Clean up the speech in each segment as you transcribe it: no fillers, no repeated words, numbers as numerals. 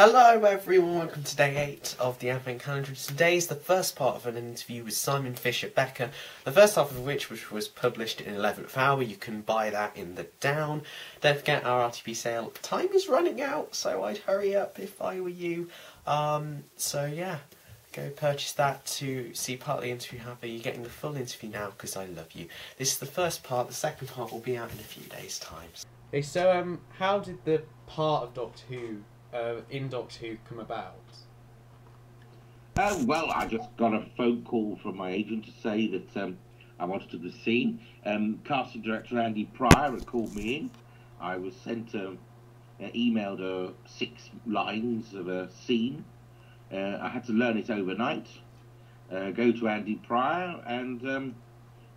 Hello everyone, welcome to day 8 of the Advent Calendar. Today is the first part of an interview with Simon Fisher Becker, the first half of which was published in 11th hour. You can buy that in the down. Don't forget our RTP sale. Time is running out, so I'd hurry up if I were you. So yeah, go purchase that to see part of the interview. However, you're getting the full interview now because I love you. This is the first part. The second part will be out in a few days' time. Okay, so how did the part of Doctor Who in Doctor Who come about? Well, I just got a phone call from my agent to say that I wanted to be seen. Casting director Andy Pryor had called me in. I was emailed 6 lines of a scene. I had to learn it overnight, go to Andy Pryor and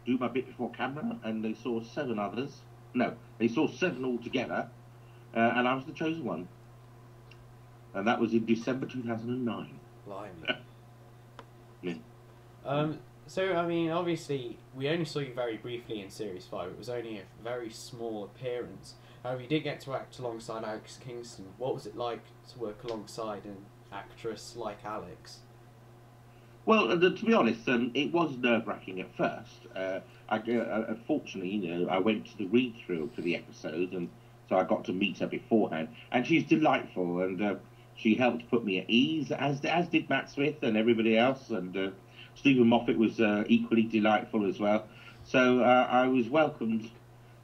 do my bit before camera, and they saw 7 others. No, they saw 7 altogether, and I was the chosen one. And that was in December 2009. Blimey. Yeah. So, I mean, obviously, we only saw you very briefly in Series 5. It was only a very small appearance. However, you did get to act alongside Alex Kingston. What was it like to work alongside an actress like Alex? Well, to be honest, it was nerve-wracking at first. Fortunately, I went to the read-through for the episode, and so I got to meet her beforehand. And she's delightful, and she helped put me at ease, as did Matt Smith and everybody else, and Stephen Moffat was equally delightful as well. So I was welcomed,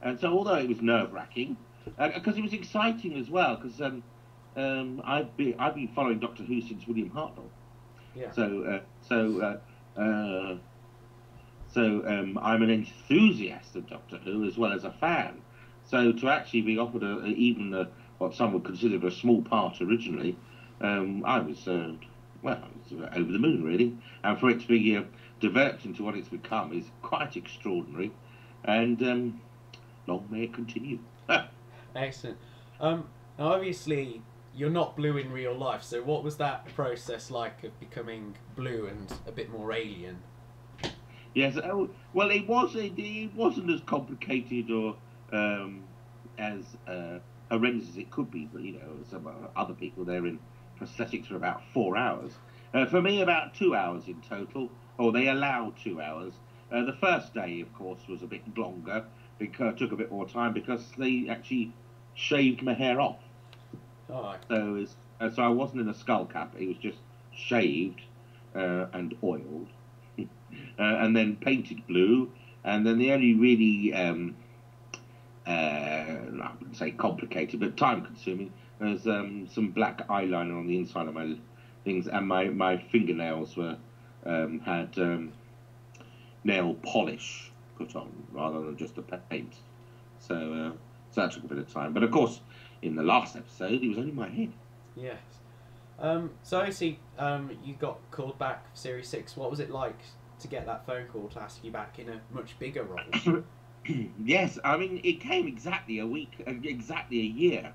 and so although it was nerve-wracking, because it was exciting as well, because I've been following Doctor Who since William Hartnell. Yeah. So I'm an enthusiast of Doctor Who as well as a fan. So to actually be offered what some would consider a small part originally, I was over the moon really. And for it to be developed into what it's become is quite extraordinary. And long may it continue. Excellent. Now, obviously, you're not Blue in real life, so what was that process like of becoming Blue and a bit more alien? Yes, well, it wasn't as complicated or as horrendous as it could be, but some other people, they're in prosthetics for about 4 hours. For me, about 2 hours in total, or they allowed 2 hours. The first day, of course, was a bit longer, because took a bit more time because they actually shaved my hair off. Oh. So I wasn't in a skull cap; it was just shaved and oiled, and then painted blue. And then the only really I wouldn't say complicated, but time-consuming. There's some black eyeliner on the inside of my things, and my fingernails were had nail polish put on rather than just a paint. So that took a bit of time. But of course, in the last episode, it was only my head. Yes. So obviously, you got called back for Series 6. What was it like to get that phone call to ask you back in a much bigger role? Yes, I mean, it came exactly a year.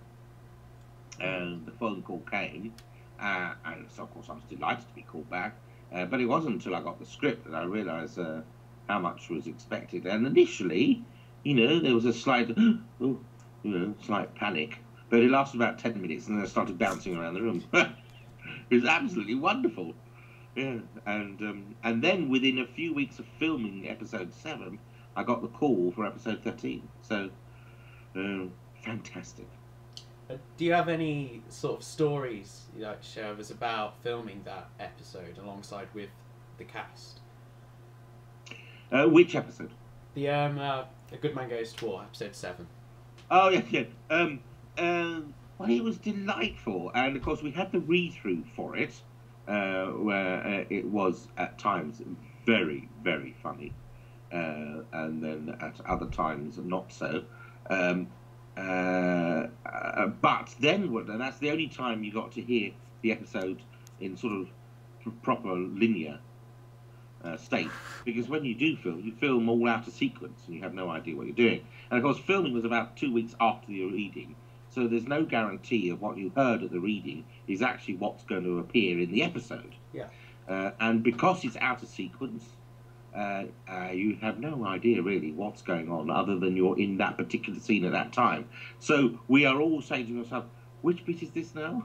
The phone call came, and so of course I was delighted to be called back. But it wasn't until I got the script that I realised how much was expected. And initially, there was a slight panic, but it lasted about 10 minutes, and then I started bouncing around the room. It was absolutely wonderful. Yeah, and then within a few weeks of filming episode 7, I got the call for episode 13. So, fantastic. Do you have any sort of stories you'd like to share with us about filming that episode alongside with the cast? Which episode? The A Good Man Goes to War, episode 7. Oh, yeah. Well, it was delightful. And, of course, we had the read-through for it, where it was, at times, very, very funny. And then at other times, not so. But then, and that's the only time you got to hear the episode in sort of proper linear state. Because when you do film, you film all out of sequence, and you have no idea what you're doing. And, of course, filming was about 2 weeks after the reading. So there's no guarantee of what you heard at the reading is actually what's going to appear in the episode. Yeah. And because it's out of sequence, you have no idea really what's going on other than you're in that particular scene at that time. So we are all saying to ourselves, which bit is this now?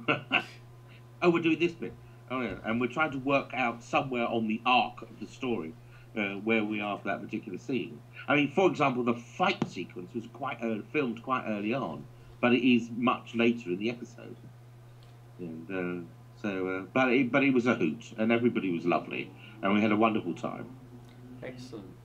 Oh, we're doing this bit. Oh, yeah. And we're trying to work out somewhere on the arc of the story where we are for that particular scene. I mean, for example, the fight sequence was filmed quite early on, but it is much later in the episode. And but it was a hoot, and everybody was lovely, and we had a wonderful time. Excellent.